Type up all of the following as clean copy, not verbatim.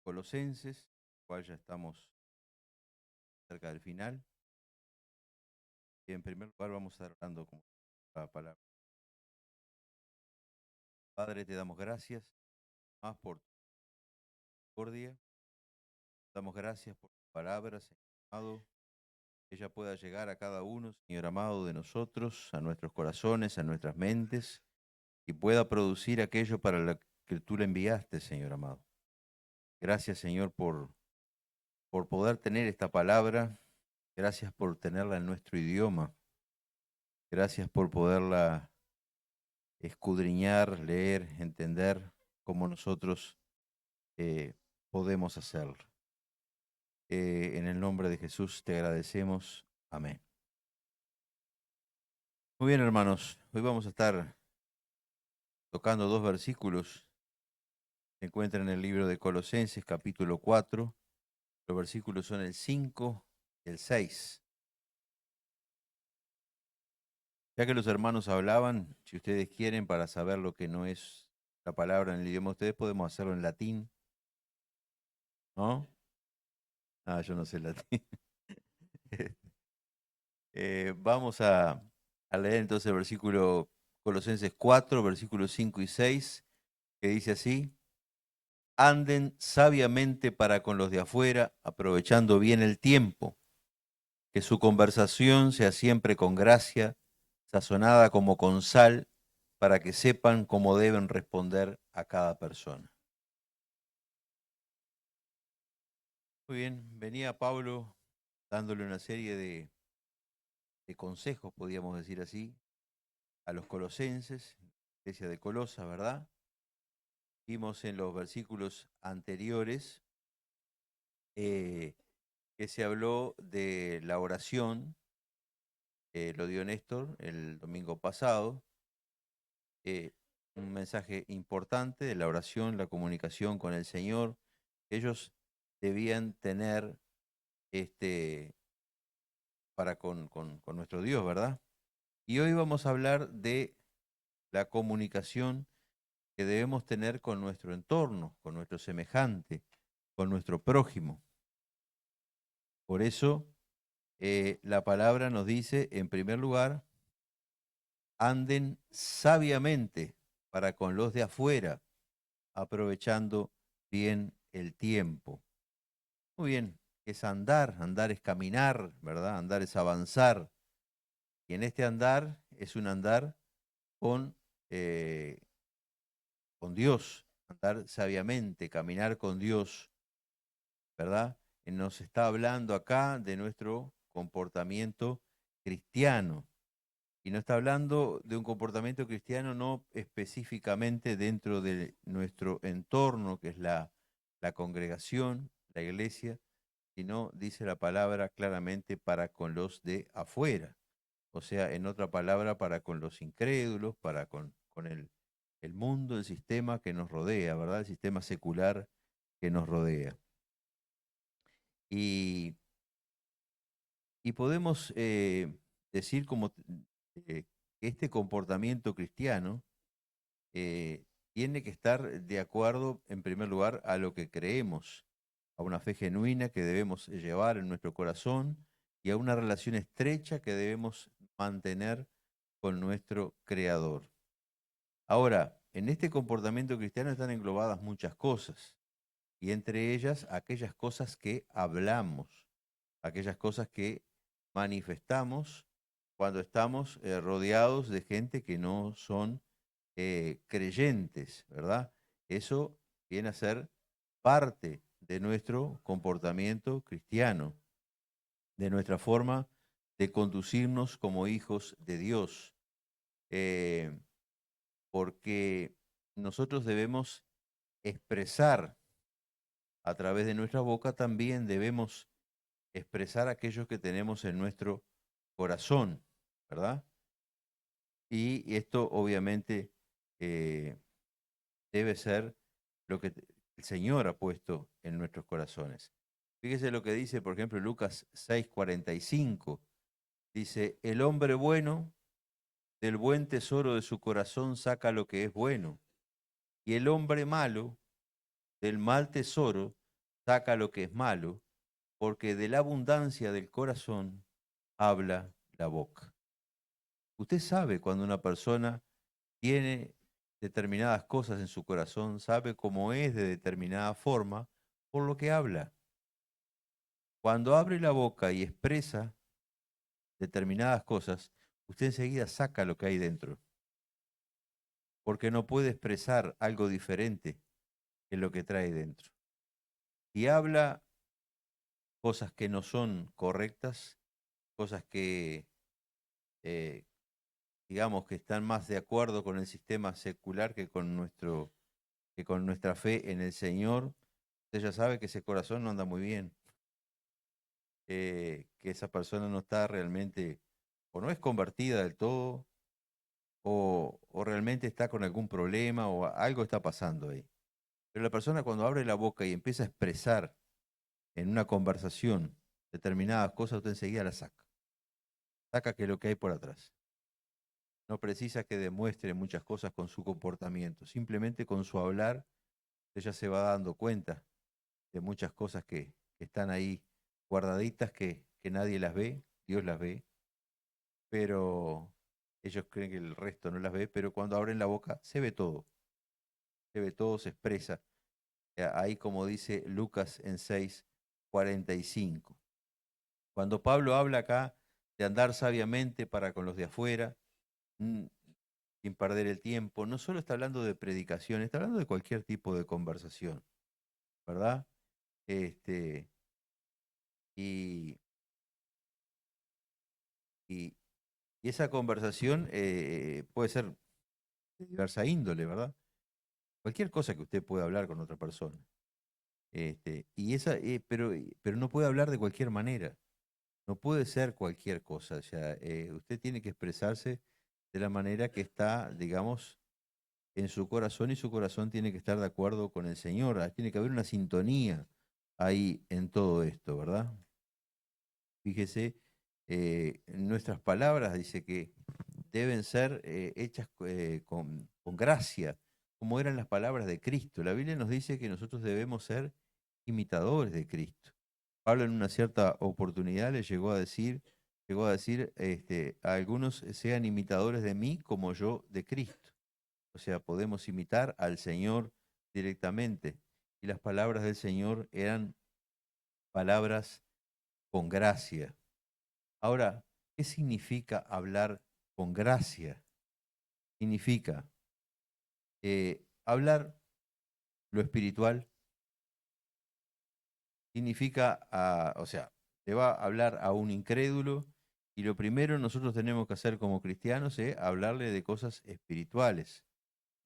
Colosenses, cual ya estamos cerca del final. Y en primer lugar vamos a estar hablando con la palabra. Padre, te damos gracias más por tu misericordia. Damos gracias por tu palabra, Señor amado. Que ella pueda llegar a cada uno, Señor amado, de nosotros, a nuestros corazones, a nuestras mentes, y pueda producir aquello para lo que tú le enviaste, Señor amado. Gracias, Señor, por poder tener esta palabra. Gracias por tenerla en nuestro idioma. Gracias por poderla escudriñar, leer, entender como nosotros eh, podemos hacerlo. En el nombre de Jesús te agradecemos. Amén. Muy bien, hermanos. Hoy vamos a estar tocando dos versículos. Se encuentran en el libro de Colosenses, capítulo 4. Los versículos son el 5 y el 6. Ya que los hermanos hablaban, si ustedes quieren, para saber lo que no es la palabra en el idioma de ustedes, podemos hacerlo en latín, ¿no? Ah, yo no sé latín. Vamos a leer entonces el versículo Colosenses 4, versículos 5 y 6, que dice así: anden sabiamente para con los de afuera, aprovechando bien el tiempo, que su conversación sea siempre con gracia, sazonada como con sal, para que sepan cómo deben responder a cada persona. Muy bien, venía Pablo dándole una serie de consejos, podríamos decir así, a los colosenses, iglesia de Colosas, ¿verdad? Vimos en los versículos anteriores eh, que se habló de la oración, lo dio Néstor el domingo pasado, eh, un mensaje importante de la oración, la comunicación con el Señor. Ellos debían tener este, para con nuestro Dios, ¿verdad? Y hoy vamos a hablar de la comunicación que debemos tener con nuestro entorno, con nuestro semejante, con nuestro prójimo. Por eso la palabra nos dice, en primer lugar, anden sabiamente para con los de afuera, aprovechando bien el tiempo. Muy bien, es andar, andar es caminar, ¿verdad? Andar es avanzar. Y en este andar es un andar con, eh, con Dios, andar sabiamente, caminar con Dios, ¿verdad? Nos está hablando acá de nuestro comportamiento cristiano. Y no está hablando de un comportamiento cristiano no específicamente dentro de nuestro entorno, que es la congregación, la iglesia, sino dice la palabra claramente para con los de afuera. O sea, en otra palabra, para con los incrédulos, para con el mundo, el sistema que nos rodea, ¿verdad? El sistema secular que nos rodea. Y, y podemos decir como que este comportamiento cristiano tiene que estar de acuerdo, en primer lugar, a lo que creemos, a una fe genuina que debemos llevar en nuestro corazón y a una relación estrecha que debemos mantener con nuestro Creador. Ahora, en este comportamiento cristiano están englobadas muchas cosas, y entre ellas aquellas cosas que hablamos, aquellas cosas que manifestamos cuando estamos rodeados de gente que no son creyentes, ¿verdad? Eso viene a ser parte de nuestro comportamiento cristiano, de nuestra forma de conducirnos como hijos de Dios, eh, porque nosotros debemos expresar a través de nuestra boca, también debemos expresar aquello que tenemos en nuestro corazón, ¿verdad? Y esto obviamente eh, debe ser lo que el Señor ha puesto en nuestros corazones. Fíjese lo que dice, por ejemplo, Lucas 6:45. Dice, el hombre bueno del buen tesoro de su corazón saca lo que es bueno, y el hombre malo del mal tesoro saca lo que es malo, porque de la abundancia del corazón habla la boca. Usted sabe cuando una persona tiene determinadas cosas en su corazón, sabe cómo es de determinada forma por lo que habla. Cuando abre la boca y expresa determinadas cosas, usted enseguida saca lo que hay dentro, porque no puede expresar algo diferente que lo que trae dentro. Si habla cosas que no son correctas, cosas que, eh, digamos, que están más de acuerdo con el sistema secular que con nuestra fe en el Señor, usted ya sabe que ese corazón no anda muy bien, que esa persona no está realmente, o no es convertida del todo, o realmente está con algún problema, o algo está pasando ahí. Pero la persona cuando abre la boca y empieza a expresar en una conversación determinadas cosas, usted enseguida las saca. Saca que lo que hay por atrás. No precisa que demuestre muchas cosas con su comportamiento. Simplemente con su hablar, usted ya se va dando cuenta de muchas cosas que están ahí guardaditas, que nadie las ve, Dios las ve, pero ellos creen que el resto no las ve, pero cuando abren la boca se ve todo, se expresa. Ahí como dice Lucas en 6:45. Cuando Pablo habla acá de andar sabiamente para con los de afuera, mm, sin perder el tiempo, no solo está hablando de predicación, está hablando de cualquier tipo de conversación, ¿verdad? Este, y, y, y esa conversación puede ser de diversa índole, ¿verdad? Cualquier cosa que usted pueda hablar con otra persona. Pero no puede hablar de cualquier manera. No puede ser cualquier cosa. O sea, usted tiene que expresarse de la manera que está, digamos, en su corazón y su corazón tiene que estar de acuerdo con el Señor. Tiene que haber una sintonía ahí en todo esto, ¿verdad? Fíjese, nuestras palabras dice que deben ser hechas con gracia, como eran las palabras de Cristo. La Biblia nos dice que nosotros debemos ser imitadores de Cristo. Pablo en una cierta oportunidad le llegó a decir, a algunos sean imitadores de mí como yo de Cristo. O sea, podemos imitar al Señor directamente. Y las palabras del Señor eran palabras con gracia. Ahora, ¿qué significa hablar con gracia? Significa hablar lo espiritual, significa, o sea, le va a hablar a un incrédulo y lo primero nosotros tenemos que hacer como cristianos es hablarle de cosas espirituales.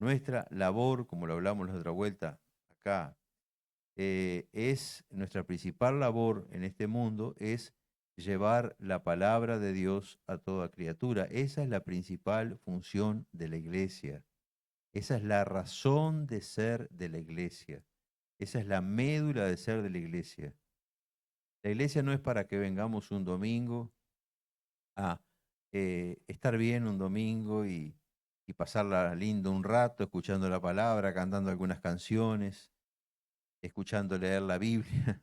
Nuestra labor, como lo hablamos la otra vuelta acá, es nuestra principal labor en este mundo es llevar la palabra de Dios a toda criatura. Esa es la principal función de la iglesia. Esa es la razón de ser de la iglesia. Esa es la médula de ser de la iglesia. La iglesia no es para que vengamos un domingo a estar bien un domingo y pasarla lindo un rato, escuchando la palabra, cantando algunas canciones, escuchando leer la Biblia.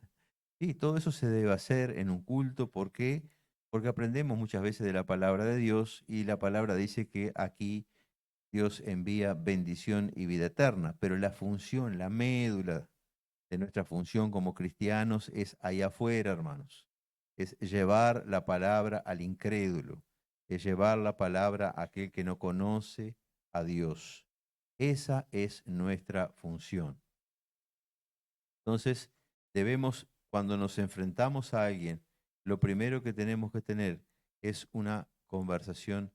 Sí, todo eso se debe hacer en un culto. ¿Por qué? Porque aprendemos muchas veces de la palabra de Dios y la palabra dice que aquí Dios envía bendición y vida eterna, pero la función, la médula de nuestra función como cristianos es allá afuera, hermanos. Es llevar la palabra al incrédulo, es llevar la palabra a aquel que no conoce a Dios. Esa es nuestra función. Entonces, debemos, cuando nos enfrentamos a alguien, lo primero que tenemos que tener es una conversación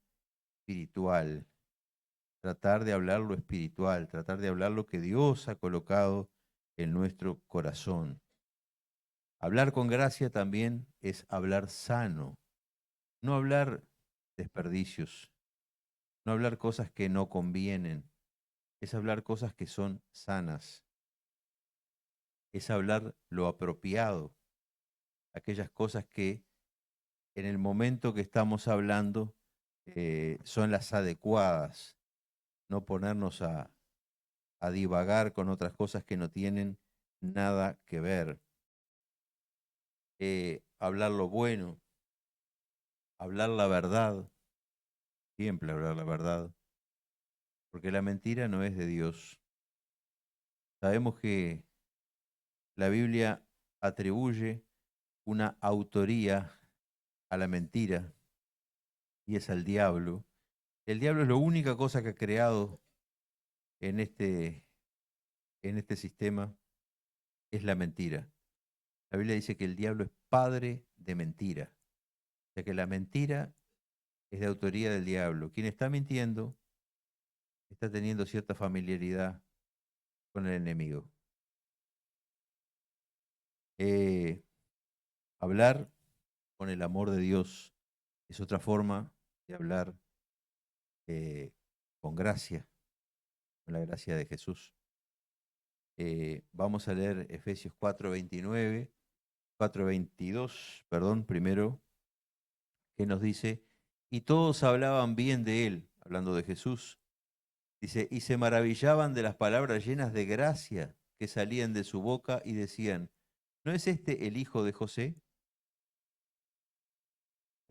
espiritual, tratar de hablar lo espiritual, tratar de hablar lo que Dios ha colocado en nuestro corazón. Hablar con gracia también es hablar sano, no hablar desperdicios, no hablar cosas que no convienen, es hablar cosas que son sanas, es hablar lo apropiado, aquellas cosas que en el momento que estamos hablando son las adecuadas, no ponernos a divagar con otras cosas que no tienen nada que ver. hablar lo bueno, hablar la verdad, siempre hablar la verdad, porque la mentira no es de Dios. Sabemos que la Biblia atribuye una autoría a la mentira y es al diablo. El diablo es la única cosa que ha creado en este sistema, es la mentira. La Biblia dice que el diablo es padre de mentira. O sea que la mentira es de autoría del diablo. Quien está mintiendo está teniendo cierta familiaridad con el enemigo. Eh, Hablar con el amor de Dios es otra forma de hablar con gracia, con la gracia de Jesús. Vamos a leer Efesios 4:29, 4:22, perdón, primero, que nos dice, y todos hablaban bien de él, hablando de Jesús. Dice, y se maravillaban de las palabras llenas de gracia que salían de su boca y decían, ¿no es este el hijo de José?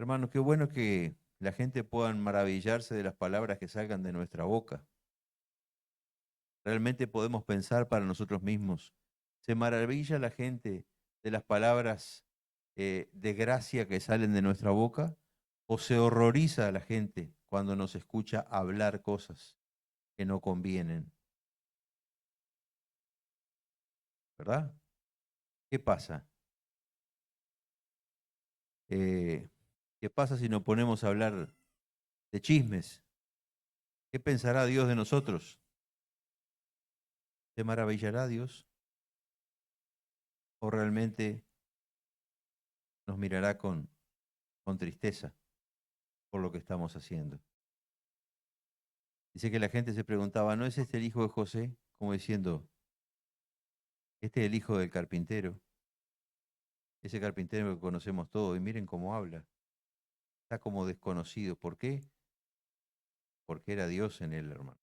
Hermanos, qué bueno que la gente pueda maravillarse de las palabras que salgan de nuestra boca. Realmente podemos pensar para nosotros mismos. ¿Se maravilla la gente de las palabras de gracia que salen de nuestra boca? ¿O se horroriza la gente cuando nos escucha hablar cosas que no convienen? ¿Verdad? ¿Qué pasa? Eh, ¿Qué pasa si nos ponemos a hablar de chismes? ¿Qué pensará Dios de nosotros? ¿Se maravillará Dios? ¿O realmente nos mirará con tristeza por lo que estamos haciendo? Dice que la gente se preguntaba, ¿no es este el hijo de José? Como diciendo, este es el hijo del carpintero, ese carpintero que conocemos todos, y miren cómo habla. Está como desconocido. ¿Por qué? Porque era Dios en él, hermano.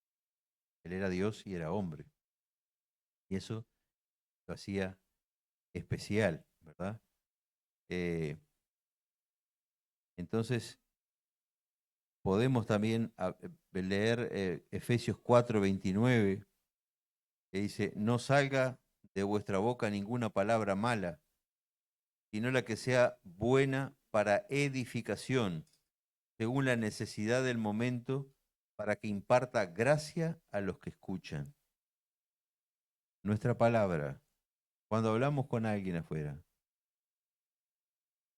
Él era Dios y era hombre. Y eso lo hacía especial, ¿verdad? Eh, entonces, podemos también leer Efesios 4:29, que dice, no salga de vuestra boca ninguna palabra mala, sino la que sea buena para edificación, según la necesidad del momento, para que imparta gracia a los que escuchan. Nuestra palabra, cuando hablamos con alguien afuera,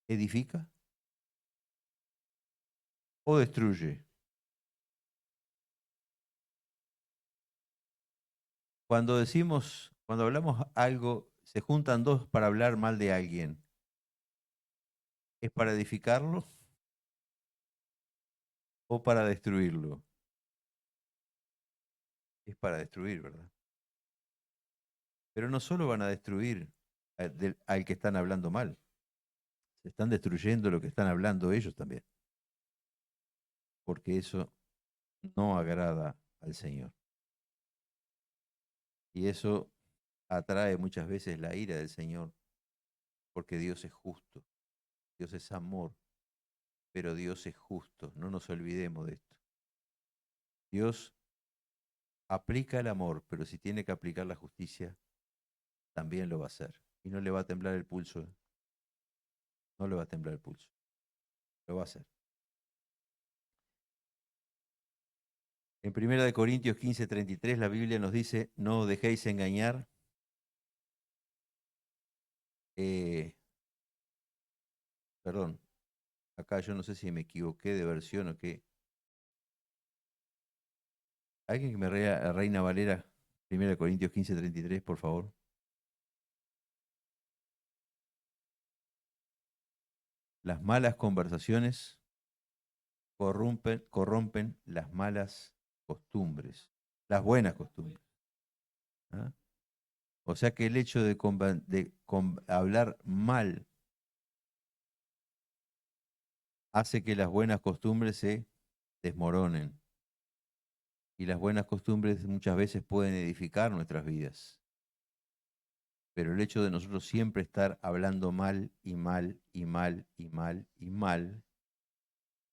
¿edifica o destruye? Cuando hablamos algo, se juntan dos para hablar mal de alguien. ¿Es para edificarlo o para destruirlo? Es para destruir, ¿verdad? Pero no solo van a destruir al que están hablando mal, se están destruyendo lo que están hablando ellos también, porque eso no agrada al Señor. Y eso atrae muchas veces la ira del Señor, porque Dios es justo, Dios es amor, pero Dios es justo, no nos olvidemos de esto. Dios aplica el amor, pero si tiene que aplicar la justicia, también lo va a hacer. Y no le va a temblar el pulso, no le va a temblar el pulso, lo va a hacer. En 1 Corintios 15:33 la Biblia nos dice, no os dejéis engañar, eh, perdón, acá yo no sé si me equivoqué de versión o qué. Alguien que me rea, Reina Valera, 1 Corintios 15:33, por favor. Las malas conversaciones corrompen las malas costumbres, las buenas costumbres. ¿Ah? O sea que el hecho de hablar mal hace que las buenas costumbres se desmoronen. Y las buenas costumbres muchas veces pueden edificar nuestras vidas. Pero el hecho de nosotros siempre estar hablando mal y mal y mal y mal y mal,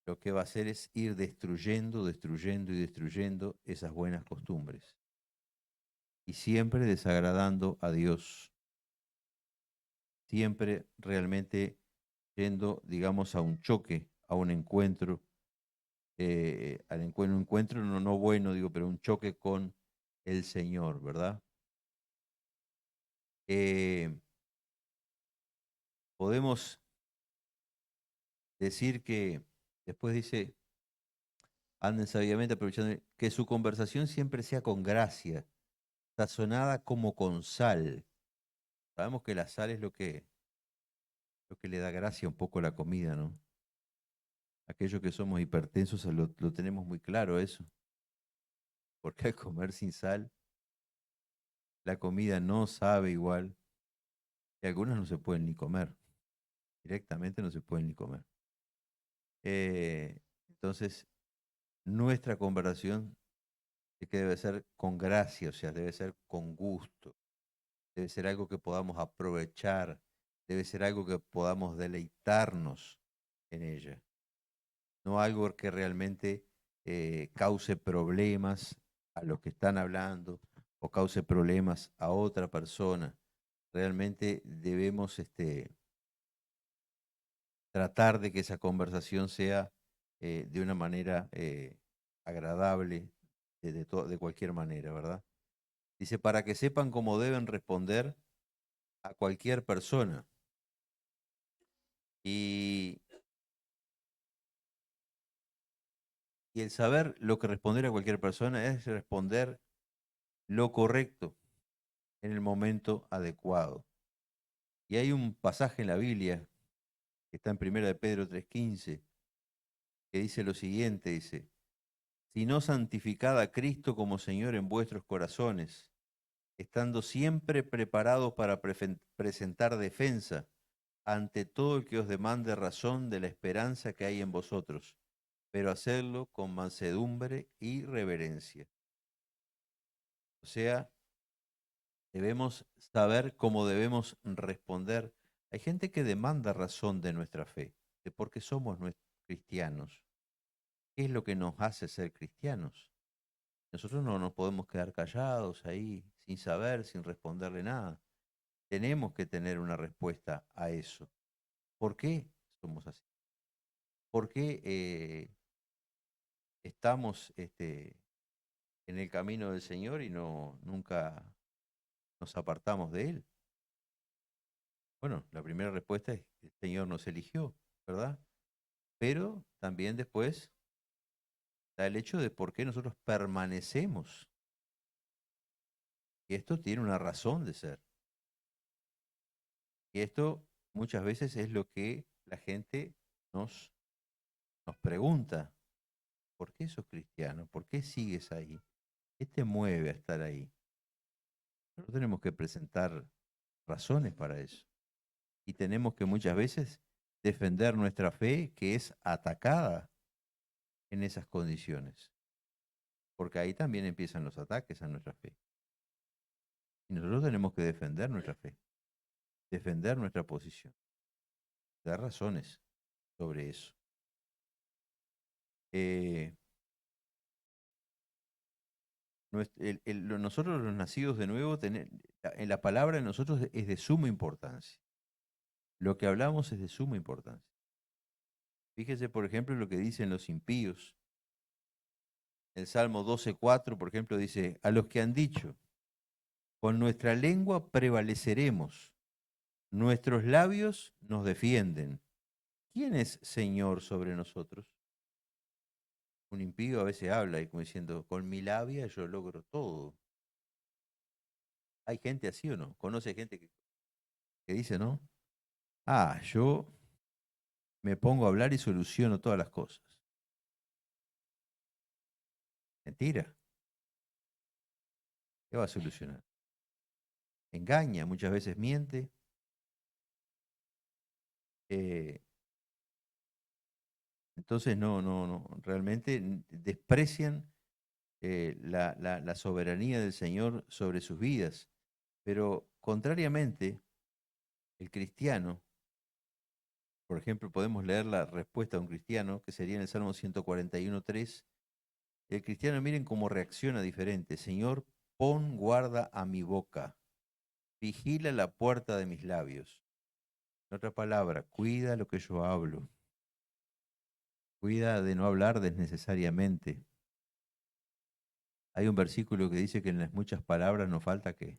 lo que va a hacer es ir destruyendo, destruyendo y destruyendo esas buenas costumbres. Y siempre desagradando a Dios. Siempre realmente yendo, digamos, a un choque, a un encuentro, un encuentro no bueno, digo, pero un choque con el Señor, ¿verdad? Eh, podemos decir que, después dice, anden sabiamente aprovechando, que su conversación siempre sea con gracia, sazonada como con sal. Sabemos que la sal es lo que le da gracia un poco a la comida, ¿no? Aquellos que somos hipertensos lo tenemos muy claro eso, porque al comer sin sal, la comida no sabe igual y algunas no se pueden ni comer, directamente no se pueden ni comer. Entonces, nuestra conversación es que debe ser con gracia, o sea, debe ser con gusto, debe ser algo que podamos aprovechar, debe ser algo que podamos deleitarnos en ella, no algo que realmente cause problemas a los que están hablando o cause problemas a otra persona. Realmente debemos tratar de que esa conversación sea de una manera agradable, de cualquier manera, ¿verdad? Dice, para que sepan cómo deben responder a cualquier persona. Y, y el saber lo que responder a cualquier persona es responder lo correcto en el momento adecuado. Y hay un pasaje en la Biblia que está en 1 de Pedro 3:15 que dice lo siguiente, dice, sino santificad a Cristo como Señor en vuestros corazones, estando siempre preparados para presentar defensa ante todo el que os demande razón de la esperanza que hay en vosotros, pero hacerlo con mansedumbre y reverencia. O sea, debemos saber cómo debemos responder. Hay gente que demanda razón de nuestra fe, de por qué somos cristianos. ¿Qué es lo que nos hace ser cristianos? Nosotros no nos podemos quedar callados ahí, sin saber, sin responderle nada. Tenemos que tener una respuesta a eso. ¿Por qué somos así? ¿Por qué estamos en el camino del Señor y nunca nos apartamos de Él? Bueno, la primera respuesta es que el Señor nos eligió, ¿verdad? Pero también después está el hecho de por qué nosotros permanecemos. Y esto tiene una razón de ser. Y esto muchas veces es lo que la gente nos, nos pregunta. ¿Por qué sos cristiano? ¿Por qué sigues ahí? ¿Qué te mueve a estar ahí? Nosotros tenemos que presentar razones para eso. Y tenemos que muchas veces defender nuestra fe que es atacada en esas condiciones. Porque ahí también empiezan los ataques a nuestra fe. Y nosotros tenemos que defender nuestra fe, defender nuestra posición, dar razones sobre eso. Eh, nosotros los nacidos de nuevo, en la palabra de nosotros es de suma importancia. Lo que hablamos es de suma importancia. Fíjese, por ejemplo, lo que dicen los impíos. El Salmo 12:4, por ejemplo, dice, a los que han dicho, con nuestra lengua prevaleceremos, nuestros labios nos defienden. ¿Quién es Señor sobre nosotros? Un impío a veces habla y como diciendo, con mi labia yo logro todo. ¿Hay gente así o no? ¿Conoce gente que dice, no? Ah, yo me pongo a hablar y soluciono todas las cosas. Mentira. ¿Qué va a solucionar? Engaña, muchas veces miente. eh, entonces no, realmente desprecian la soberanía del Señor sobre sus vidas. Pero contrariamente, el cristiano, por ejemplo, podemos leer la respuesta de un cristiano, que sería en el Salmo 141:3. El cristiano, miren cómo reacciona diferente. Señor, pon guarda a mi boca, vigila la puerta de mis labios. En otra palabra, cuida lo que yo hablo. Cuida de no hablar desnecesariamente. Hay un versículo que dice que en las muchas palabras nos falta ¿qué?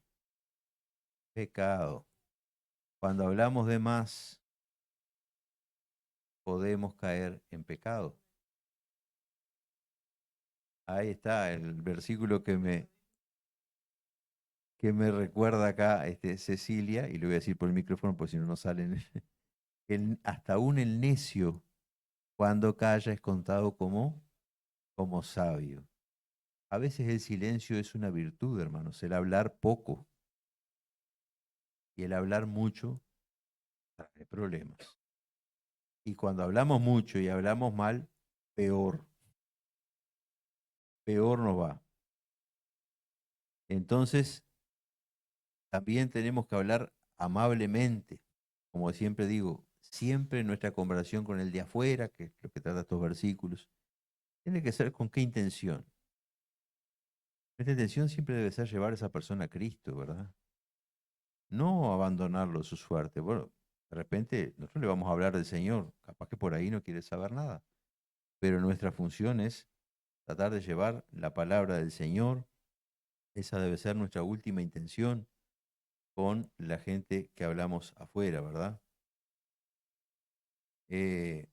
Pecado. Cuando hablamos de más, podemos caer en pecado. Ahí está el versículo que me recuerda acá Cecilia, y lo voy a decir por el micrófono, porque si no, no salen. Hasta aún el necio, cuando calla, es contado como sabio. A veces el silencio es una virtud, hermanos, el hablar poco y el hablar mucho trae problemas. Y cuando hablamos mucho y hablamos mal, peor, peor nos va. Entonces, también tenemos que hablar amablemente, como siempre digo, siempre nuestra conversación con el de afuera, que es lo que trata estos versículos, tiene que ser con qué intención. Nuestra intención siempre debe ser llevar a esa persona a Cristo, ¿verdad? No abandonarlo a su suerte. Bueno, de repente nosotros le vamos a hablar del Señor, capaz que por ahí no quiere saber nada, pero nuestra función es tratar de llevar la palabra del Señor. Esa debe ser nuestra última intención con la gente que hablamos afuera, ¿verdad? Eh,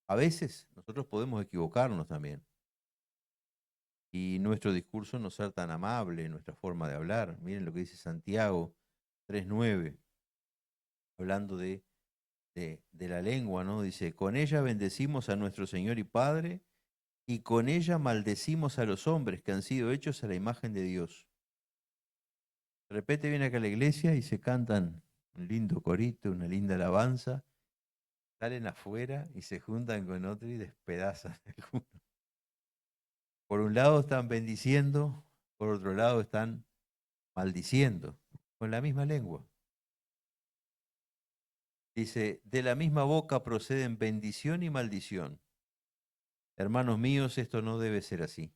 a veces nosotros podemos equivocarnos también y nuestro discurso no ser tan amable, nuestra forma de hablar. Miren lo que dice Santiago 3:9, hablando de la lengua, ¿no? Dice, con ella bendecimos a nuestro Señor y Padre y con ella maldecimos a los hombres que han sido hechos a la imagen de Dios. De repente viene acá a la iglesia y se cantan un lindo corito, una linda alabanza, salen afuera y se juntan con otro y despedazan alguno. Por un lado están bendiciendo, por otro lado están maldiciendo, con la misma lengua. Dice, de la misma boca proceden bendición y maldición. Hermanos míos, esto no debe ser así.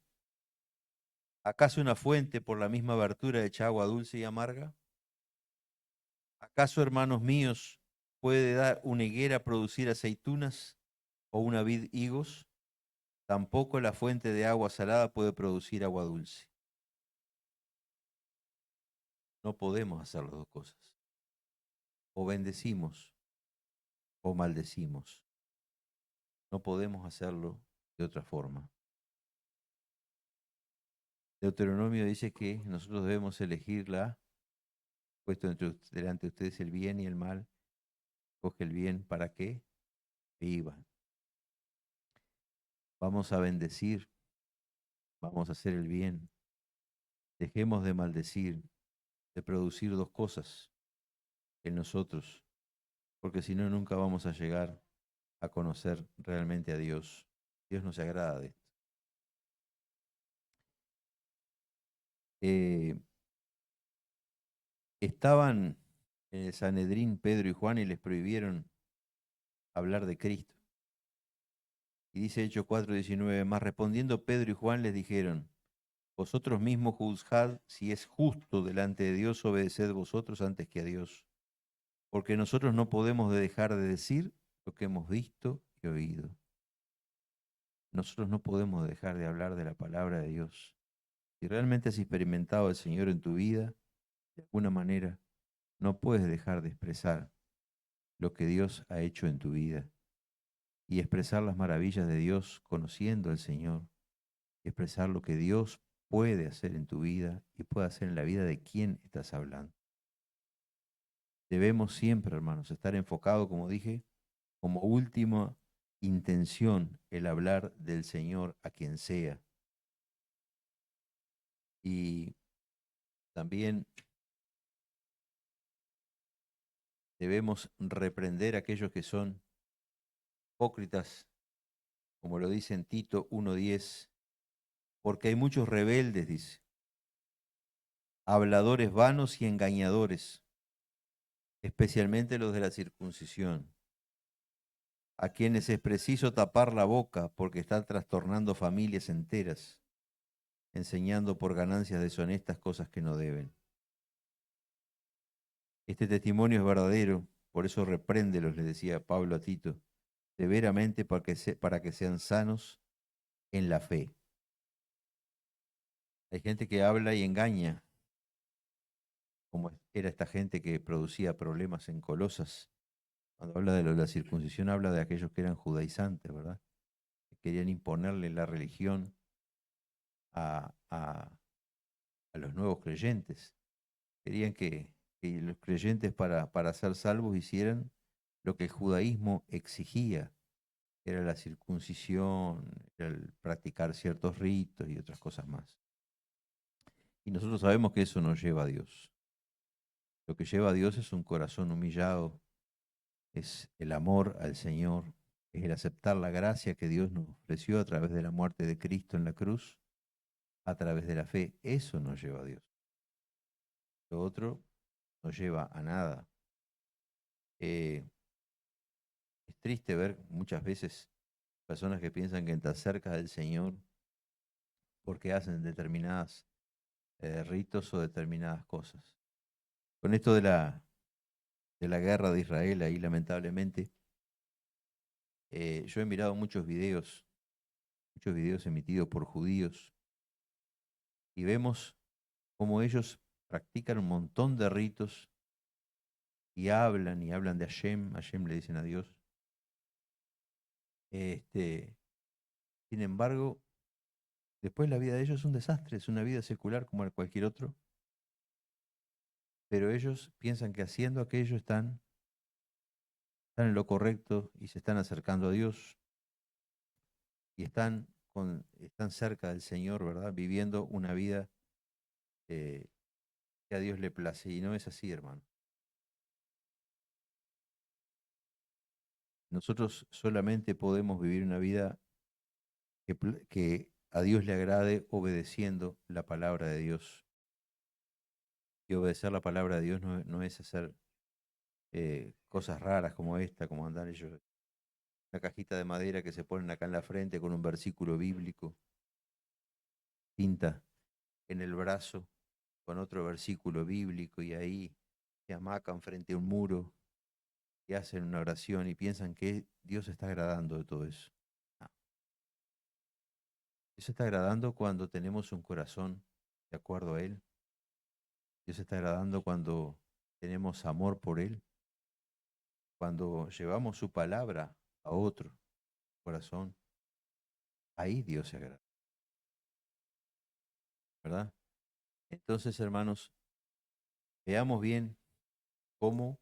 ¿Acaso una fuente por la misma abertura echa agua dulce y amarga? ¿Acaso, hermanos míos, puede dar una higuera producir aceitunas o una vid higos? Tampoco la fuente de agua salada puede producir agua dulce. No podemos hacer las dos cosas. O bendecimos o maldecimos. No podemos hacerlo de otra forma. Deuteronomio dice que nosotros debemos elegir puesto delante de ustedes el bien y el mal. Coge el bien para que vivan. Vamos a bendecir, vamos a hacer el bien. Dejemos de maldecir, de producir dos cosas en nosotros, porque si no, nunca vamos a llegar a conocer realmente a Dios. Dios no se agrada de esto. Eh, estaban en el Sanedrín Pedro y Juan y les prohibieron hablar de Cristo. Y dice Hechos 4:19, más respondiendo Pedro y Juan les dijeron, vosotros mismos juzgad si es justo delante de Dios obedecer vosotros antes que a Dios, porque nosotros no podemos dejar de decir lo que hemos visto y oído. Nosotros no podemos dejar de hablar de la palabra de Dios. Si realmente has experimentado al Señor en tu vida, de alguna manera, no puedes dejar de expresar lo que Dios ha hecho en tu vida y expresar las maravillas de Dios conociendo al Señor, y expresar lo que Dios puede hacer en tu vida y puede hacer en la vida de quien estás hablando. Debemos siempre, hermanos, estar enfocados, como dije, como última intención el hablar del Señor a quien sea. Y también debemos reprender a aquellos que son hipócritas, como lo dice en Tito 1:10, porque hay muchos rebeldes, dice, habladores vanos y engañadores, especialmente los de la circuncisión, a quienes es preciso tapar la boca porque están trastornando familias enteras, enseñando por ganancias deshonestas cosas que no deben. Este testimonio es verdadero, por eso repréndelos, le decía Pablo a Tito, severamente para que sean sanos en la fe. Hay gente que habla y engaña, como era esta gente que producía problemas en Colosas. Cuando habla de lo de la circuncisión, habla de aquellos que eran judaizantes, ¿verdad? Que querían imponerle la religión a, a- a los nuevos creyentes. Querían que los creyentes para ser salvos hicieran lo que el judaísmo exigía, era la circuncisión, era el practicar ciertos ritos y otras cosas más. Y nosotros sabemos que eso no lleva a Dios. Lo que lleva a Dios es un corazón humillado, es el amor al Señor, es el aceptar la gracia que Dios nos ofreció a través de la muerte de Cristo en la cruz, a través de la fe. Eso nos lleva a Dios. Lo otro no lleva a nada. Eh, es triste ver muchas veces personas que piensan que están cerca del Señor porque hacen determinadas ritos o determinadas cosas. Con esto de la guerra de Israel, ahí lamentablemente, yo he mirado muchos videos emitidos por judíos, y vemos cómo ellos practican un montón de ritos y hablan de Hashem le dicen a Dios. Este, sin embargo, después la vida de ellos es un desastre, es una vida secular como cualquier otro, pero ellos piensan que haciendo aquello están en lo correcto y se están acercando a Dios y están cerca del Señor, ¿verdad? Viviendo una vida eh, que a Dios le place. Y no es así, hermano. Nosotros solamente podemos vivir una vida que a Dios le agrade obedeciendo la palabra de Dios. Y obedecer la palabra de Dios no es hacer cosas raras como esta, como andar ellos, una cajita de madera que se ponen acá en la frente con un versículo bíblico, pinta en el brazo con otro versículo bíblico y ahí se hamacan frente a un muro y hacen una oración y piensan que Dios está agradando de todo eso. No, Dios está agradando cuando tenemos un corazón de acuerdo a Él. Dios está agradando cuando tenemos amor por Él, cuando llevamos su palabra a otro corazón. Ahí Dios se agrada, ¿verdad? Entonces, hermanos, veamos bien cómo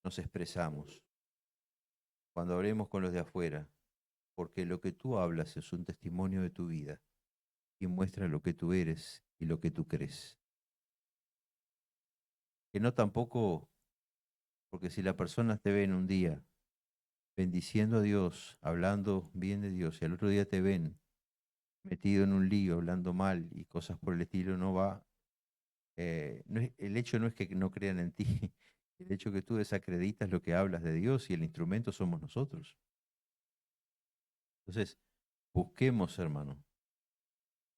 nos expresamos cuando hablemos con los de afuera, porque lo que tú hablas es un testimonio de tu vida y muestra lo que tú eres y lo que tú crees. Que no tampoco, porque si la persona te ve en un día bendiciendo a Dios, hablando bien de Dios, y al otro día te ven metido en un lío, hablando mal y cosas por el estilo, no va, el hecho no es que no crean en ti, el hecho que tú desacreditas lo que hablas de Dios y el instrumento somos nosotros. Entonces, busquemos, hermano,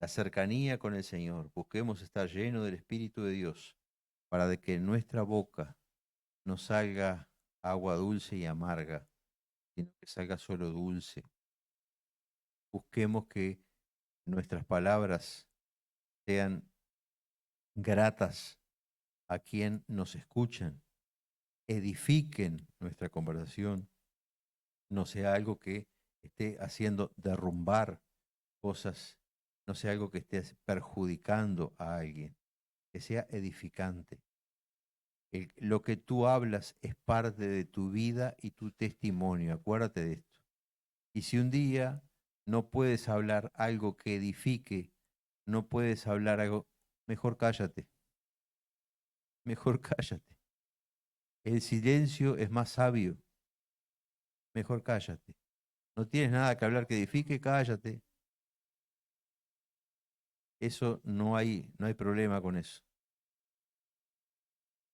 la cercanía con el Señor, busquemos estar lleno del Espíritu de Dios para de que en nuestra boca no salga agua dulce y amarga, sino que salga solo dulce. Busquemos que nuestras palabras sean gratas a quien nos escuchan, edifiquen nuestra conversación, no sea algo que esté haciendo derrumbar cosas, no sea algo que esté perjudicando a alguien, que sea edificante. Lo que tú hablas es parte de tu vida y tu testimonio, acuérdate de esto. Y si un día no puedes hablar algo que edifique, no puedes hablar algo, mejor cállate, mejor cállate. El silencio es más sabio, mejor cállate. No tienes nada que hablar que edifique, cállate. Eso no hay problema con eso.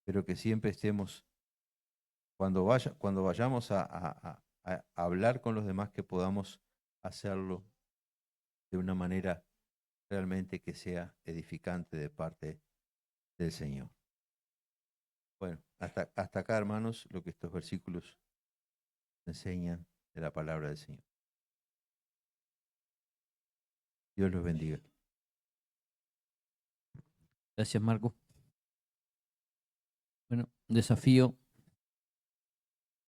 Pero que siempre estemos cuando vayamos a hablar con los demás, que podamos hacerlo de una manera realmente que sea edificante de parte del Señor. Bueno, hasta acá, hermanos, lo que estos versículos enseñan de la palabra del Señor. Dios los bendiga. Gracias, Marco. Bueno, desafío